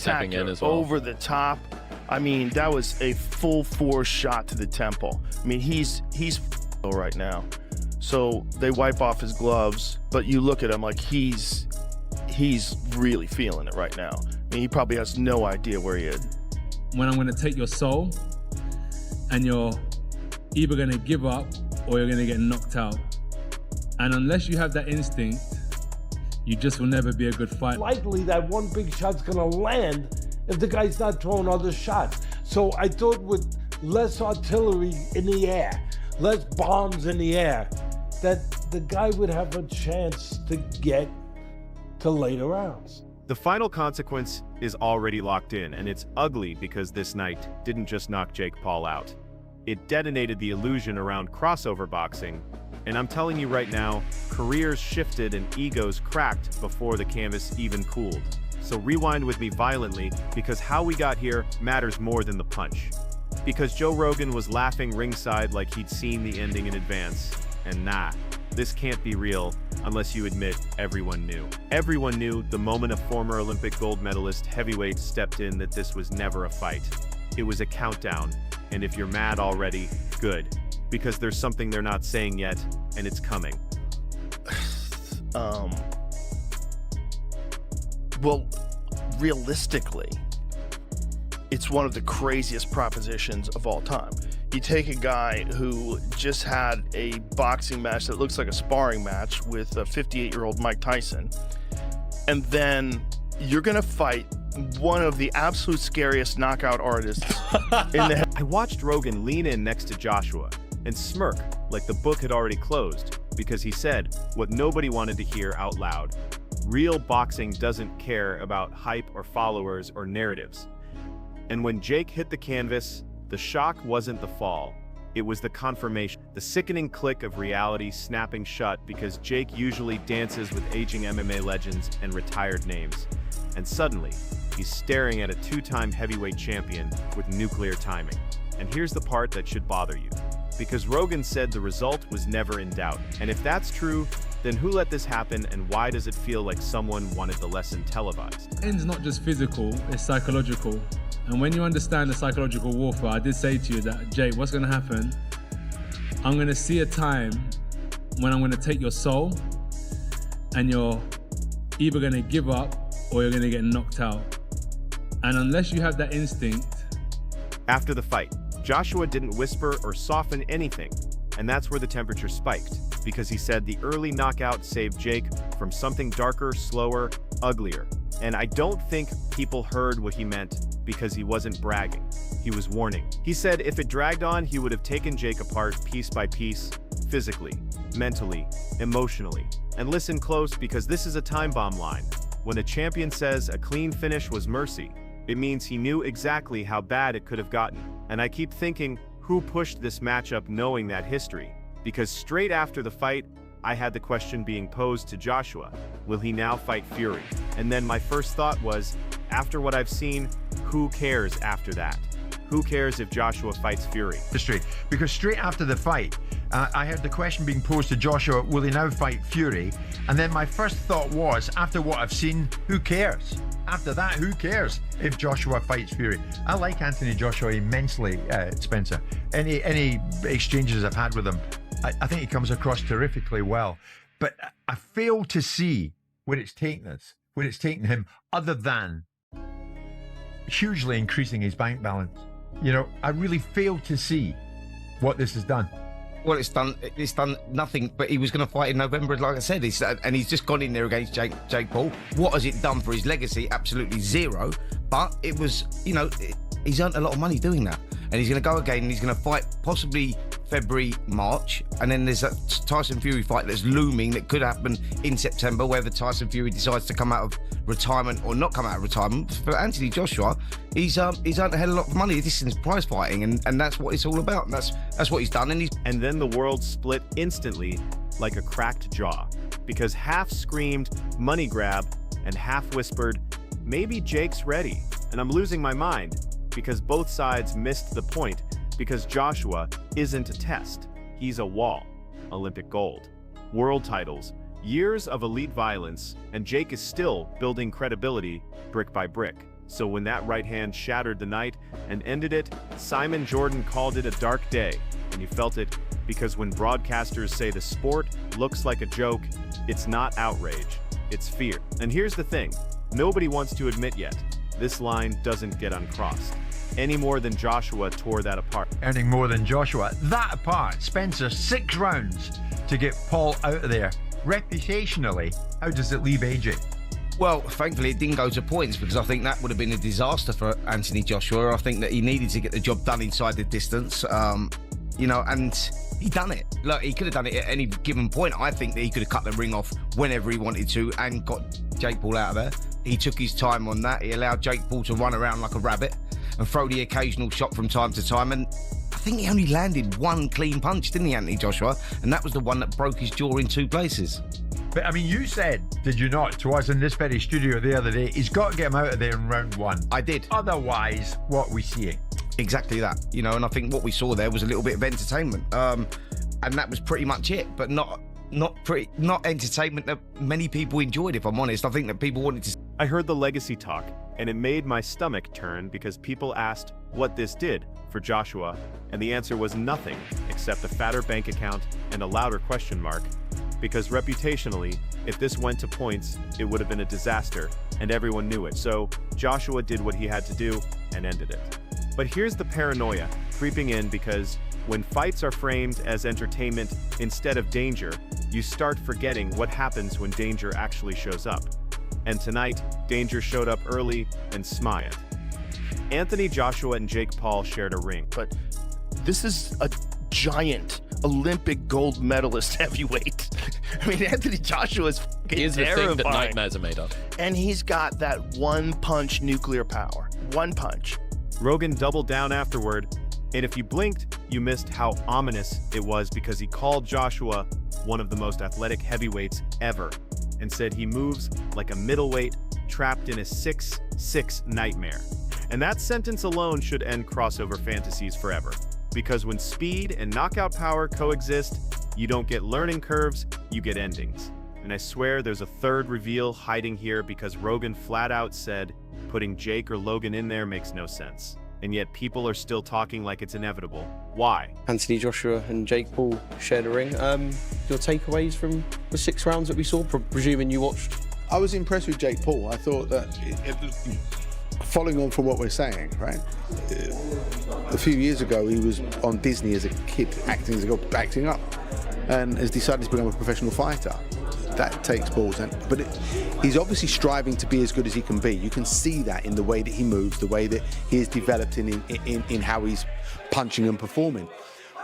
stepping in as well. Over the top. I mean, that was a full force shot to the temple. I mean, he's right now. So they wipe off his gloves, but you look at him like he's really feeling it right now. I mean, he probably has no idea where he is. When I'm going to take your soul, and you're either going to give up or you're going to get knocked out. And unless you have that instinct, you just will never be a good fighter. Likely that one big shot's going to land if the guy's not throwing other shots. So I thought with less artillery in the air, less bombs in the air, that the guy would have a chance to get to later rounds. The final consequence is already locked in, and it's ugly because this night didn't just knock Jake Paul out. It detonated the illusion around crossover boxing, and I'm telling you right now, careers shifted and egos cracked before the canvas even cooled. So rewind with me violently, because how we got here matters more than the punch. Because Joe Rogan was laughing ringside like he'd seen the ending in advance, and nah, this can't be real unless you admit everyone knew. Everyone knew the moment a former Olympic gold medalist heavyweight stepped in that this was never a fight. It was a countdown, and if you're mad already, good, because there's something they're not saying yet, and it's coming. Well, realistically, it's one of the craziest propositions of all time. You take a guy who just had a boxing match that looks like a sparring match with a 58-year-old Mike Tyson, and then you're gonna fight one of the absolute scariest knockout artists in the I watched Rogan lean in next to Joshua and smirk like the book had already closed, because he said what nobody wanted to hear out loud. Real boxing doesn't care about hype or followers or narratives. And when Jake hit the canvas, the shock wasn't the fall, it was the confirmation, the sickening click of reality snapping shut, because Jake usually dances with aging MMA legends and retired names. And suddenly, he's staring at a two-time heavyweight champion with nuclear timing. And here's the part that should bother you, because Rogan said the result was never in doubt. And if that's true, then who let this happen, and why does it feel like someone wanted the lesson televised? It's not just physical, it's psychological. And when you understand the psychological warfare, I did say to you that, Jake, what's gonna happen? I'm gonna see a time when I'm gonna take your soul, and you're either gonna give up or you're gonna get knocked out. And unless you have that instinct. After the fight, Joshua didn't whisper or soften anything, and that's where the temperature spiked, because he said the early knockout saved Jake from something darker, slower, uglier. And I don't think people heard what he meant, because he wasn't bragging. He was warning. He said if it dragged on, he would have taken Jake apart piece by piece, physically, mentally, emotionally. And listen close, because this is a time bomb line. When a champion says a clean finish was mercy, it means he knew exactly how bad it could have gotten. And I keep thinking, who pushed this matchup knowing that history? Because straight after the fight, I had the question being posed to Joshua, will he now fight Fury? And then my first thought was, after what I've seen, who cares after that? Who cares if Joshua fights Fury? Because straight after the fight, I heard the question being posed to Joshua, will he now fight Fury? And then my first thought was, after what I've seen, who cares? After that, who cares if Joshua fights Fury? I like Anthony Joshua immensely, Spencer. Any exchanges I've had with him, I think he comes across terrifically well. But I fail to see where it's taken us, where it's taken him, other than hugely increasing his bank balance. You know, I really fail to see what this has done. Well, it's done nothing, but he was going to fight in November, like I said, and he's just gone in there against Jake Paul. What has it done for his legacy? Absolutely zero. But it was, you know, he's earned a lot of money doing that. And he's going to go again, and he's going to fight possibly February, March. And then there's that Tyson Fury fight that's looming that could happen in September, whether Tyson Fury decides to come out of retirement or not come out of retirement. For Anthony Joshua, he's earned a hell of a lot of money. This is prize fighting, and that's what it's all about. And that's what he's done. And then the world split instantly like a cracked jaw, because half screamed money grab and half whispered, maybe Jake's ready. And I'm losing my mind, because both sides missed the point, because Joshua isn't a test. He's a wall. Olympic gold, world titles, years of elite violence, and Jake is still building credibility brick by brick. So when that right hand shattered the night and ended it, Simon Jordan called it a dark day, and you felt it because when broadcasters say the sport looks like a joke, it's not outrage, it's fear. And here's the thing, nobody wants to admit yet, this line doesn't get uncrossed, any more than Joshua tore that apart. Earning more than Joshua. That apart, Spencer, 6 rounds to get Paul out of there. Reputationally, how does it leave AJ? Well, thankfully it didn't go to points, because I think that would have been a disaster for Anthony Joshua. I think that he needed to get the job done inside the distance, you know, and he done it. Look, he could have done it at any given point. I think that he could have cut the ring off whenever he wanted to and got Jake Paul out of there. He took his time on that. He allowed Jake Paul to run around like a rabbit and throw the occasional shot from time to time. And I think he only landed 1 clean punch, didn't he, Anthony Joshua? And that was the one that broke his jaw in 2 places. But I mean, you said, did you not, to us in this very studio the other day, he's got to get him out of there in round 1. I did. Otherwise, what we see. Exactly that, you know, and I think what we saw there was a little bit of entertainment, and that was pretty much it. But not entertainment that many people enjoyed, if I'm honest. I think that people wanted to. I heard the legacy talk, and it made my stomach turn because people asked what this did for Joshua, and the answer was nothing except a fatter bank account and a louder question mark. Because reputationally, if this went to points, it would have been a disaster, and everyone knew it. So Joshua did what he had to do and ended it. But here's the paranoia creeping in, because when fights are framed as entertainment instead of danger, you start forgetting what happens when danger actually shows up. And tonight, danger showed up early and smiled. Anthony Joshua and Jake Paul shared a ring. But this is a giant Olympic gold medalist heavyweight. I mean, Anthony Joshua is fucking He is the terrifying. thing that nightmares are made of. And he's got that 1-punch nuclear power. 1 punch. Rogan doubled down afterward, and if you blinked, you missed how ominous it was, because he called Joshua one of the most athletic heavyweights ever and said he moves like a middleweight trapped in a 6'6" nightmare. And that sentence alone should end crossover fantasies forever, because when speed and knockout power coexist, you don't get learning curves, you get endings. And I swear there's a third reveal hiding here, because Rogan flat out said putting Jake or Logan in there makes no sense. And yet people are still talking like it's inevitable. Why? Anthony Joshua and Jake Paul shared a ring. Your takeaways from the 6 rounds that we saw, presuming you watched? I was impressed with Jake Paul. I thought that, following on from what we're saying, right? A few years ago, he was on Disney as a kid, acting up, and has decided to become a professional fighter. That takes balls, but he's obviously striving to be as good as he can be. You can see that in the way that he moves, the way that he is developed in how he's punching and performing.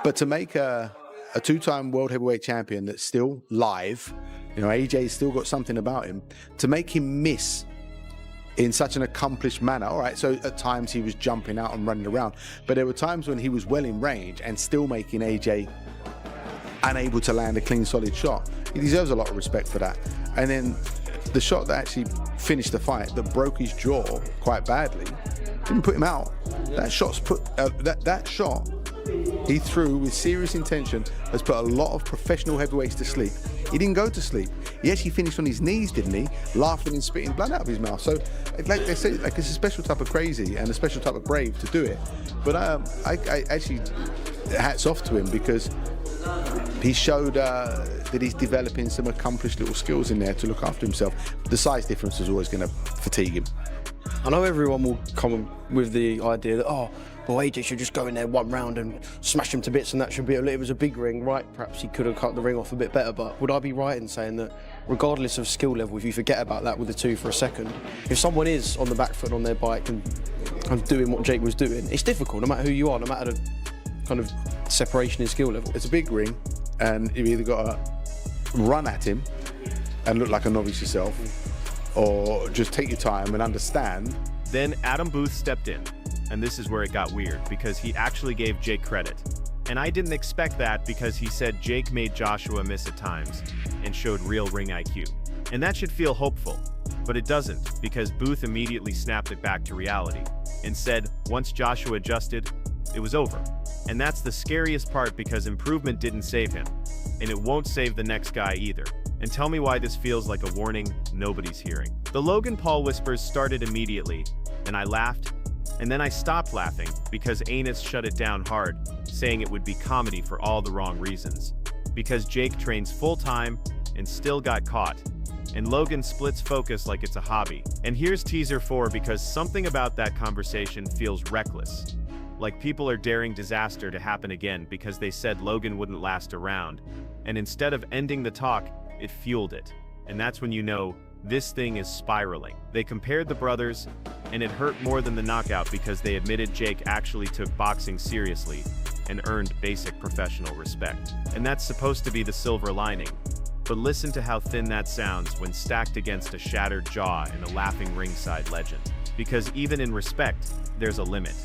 But to make a 2-time world heavyweight champion that's still live, you know, AJ's still got something about him, to make him miss in such an accomplished manner. All right, so at times he was jumping out and running around, but there were times when he was well in range and still making AJ unable to land a clean, solid shot. He deserves a lot of respect for that. And then the shot that actually finished the fight, that broke his jaw quite badly, didn't put him out. That shot's that shot he threw with serious intention has put a lot of professional heavyweights to sleep. He didn't go to sleep. He actually finished on his knees, didn't he? Laughing and spitting blood out of his mouth. So, like they say, like, it's a special type of crazy and a special type of brave to do it. But I actually, hats off to him, because he showed that he's developing some accomplished little skills in there to look after himself. The size difference is always going to fatigue him. I know everyone will come with the idea that, oh, well, AJ should just go in there 1 round and smash him to bits, and that should be it. It was a big ring, right? Perhaps he could have cut the ring off a bit better, but would I be right in saying that regardless of skill level, if you forget about that with the 2 for a second, if someone is on the back foot on their bike and doing what Jake was doing, it's difficult, no matter who you are, no matter the kind of separation in skill level. It's a big ring, and you've either got to run at him and look like a novice yourself, or just take your time and understand. Then Adam Booth stepped in, and this is where it got weird, because he actually gave Jake credit. And I didn't expect that, because he said Jake made Joshua miss at times and showed real ring IQ. And that should feel hopeful, but it doesn't, because Booth immediately snapped it back to reality and said once Joshua adjusted, it was over. And that's the scariest part, because improvement didn't save him, and it won't save the next guy either. And tell me why this feels like a warning nobody's hearing. The Logan Paul whispers started immediately, and I laughed, and then I stopped laughing because Anus shut it down hard, saying it would be comedy for all the wrong reasons. Because Jake trains full-time and still got caught, and Logan splits focus like it's a hobby. And here's teaser 4 because something about that conversation feels reckless. Like people are daring disaster to happen again because they said Logan wouldn't last around, and instead of ending the talk, it fueled it. And that's when you know this thing is spiraling. They compared the brothers, and it hurt more than the knockout because they admitted Jake actually took boxing seriously and earned basic professional respect. And that's supposed to be the silver lining. But listen to how thin that sounds when stacked against a shattered jaw and a laughing ringside legend. Because even in respect, there's a limit.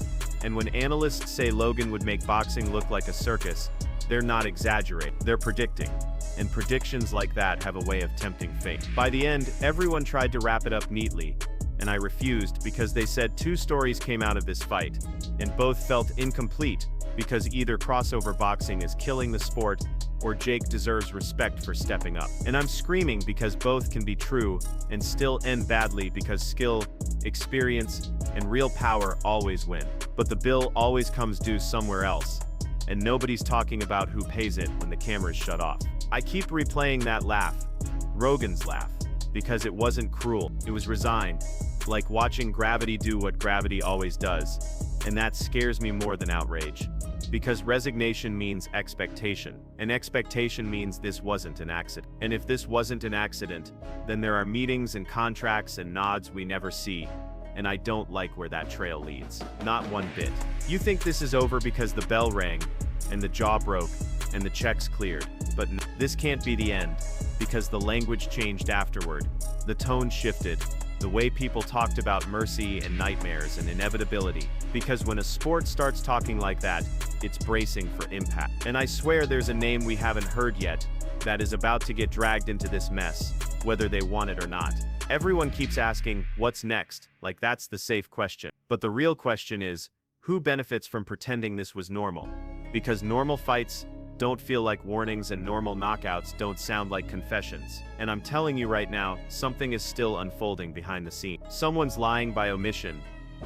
And when analysts say Logan would make boxing look like a circus, they're not exaggerating, they're predicting. And predictions like that have a way of tempting fate. By the end, everyone tried to wrap it up neatly, and I refused because they said 2 stories came out of this fight, and both felt incomplete because either crossover boxing is killing the sport or Jake deserves respect for stepping up. And I'm screaming because both can be true and still end badly because skill, experience, and real power always win. But the bill always comes due somewhere else, and nobody's talking about who pays it when the cameras shut off. I keep replaying that laugh, Rogan's laugh, because it wasn't cruel, it was resigned, like watching gravity do what gravity always does. And that scares me more than outrage. Because resignation means expectation, and expectation means this wasn't an accident. And if this wasn't an accident, then there are meetings and contracts and nods we never see, and I don't like where that trail leads. Not one bit. You think this is over because the bell rang, and the jaw broke, and the checks cleared, but this can't be the end, because the language changed afterward, the tone shifted, the way people talked about mercy and nightmares and inevitability, because when a sport starts talking like that, it's bracing for impact. And I swear there's a name we haven't heard yet that is about to get dragged into this mess, whether they want it or not. Everyone keeps asking, what's next? Like that's the safe question. But the real question is, who benefits from pretending this was normal? Because normal fights don't feel like warnings and normal knockouts don't sound like confessions. And I'm telling you right now, something is still unfolding behind the scenes. Someone's lying by omission,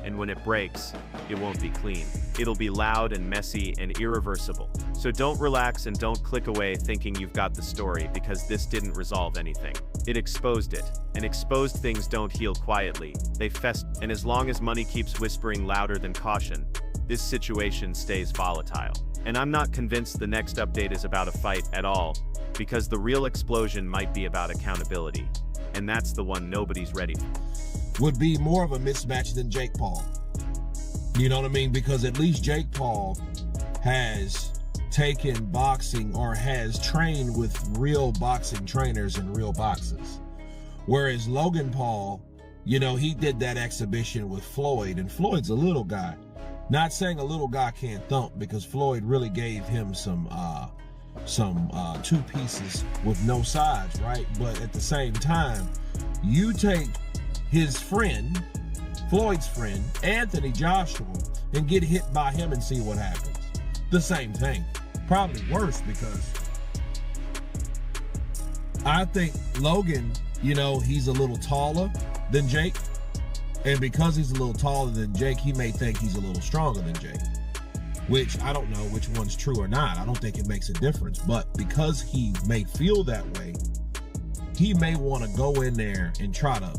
and when it breaks, it won't be clean. It'll be loud and messy and irreversible. So don't relax and don't click away thinking you've got the story, because this didn't resolve anything. It exposed it, and exposed things don't heal quietly. They fester, and as long as money keeps whispering louder than caution, this situation stays volatile. And I'm not convinced the next update is about a fight at all, because the real explosion might be about accountability, and that's the one nobody's ready for. Would be more of a mismatch than Jake Paul. You know what I mean? Because at least Jake Paul has taken boxing or has trained with real boxing trainers and real boxers. Whereas Logan Paul, you know, he did that exhibition with Floyd, and Floyd's a little guy. Not saying a little guy can't thump, because Floyd really gave him some two pieces with no sides, right? But at the same time, you take his friend, Floyd's friend, Anthony Joshua, and get hit by him and see what happens. The same thing. Probably worse, because I think Logan, you know, he's a little taller than Jake. And because he's a little taller than Jake, he may think he's a little stronger than Jake. Which, I don't know which one's true or not. I don't think it makes a difference. But because he may feel that way, he may want to go in there and try to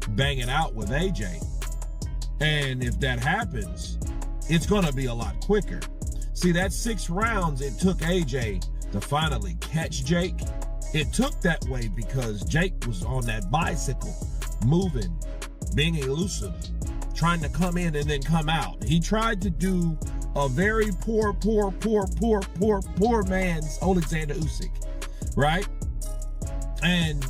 bang it out with AJ. And if that happens, it's going to be a lot quicker. See, that 6 rounds it took AJ to finally catch Jake. It took that way because Jake was on that bicycle, moving, being elusive, trying to come in and then come out. He tried to do a very poor man's Alexander Usyk, right? And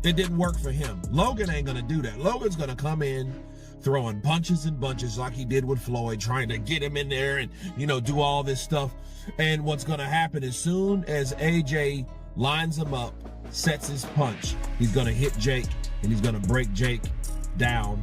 it didn't work for him. Logan ain't gonna do that. Logan's gonna come in throwing punches and bunches like he did with Floyd, trying to get him in there and, you know, do all this stuff. And what's gonna happen as soon as AJ lines him up, sets his punch, he's gonna hit Jake, and he's gonna break Jake down.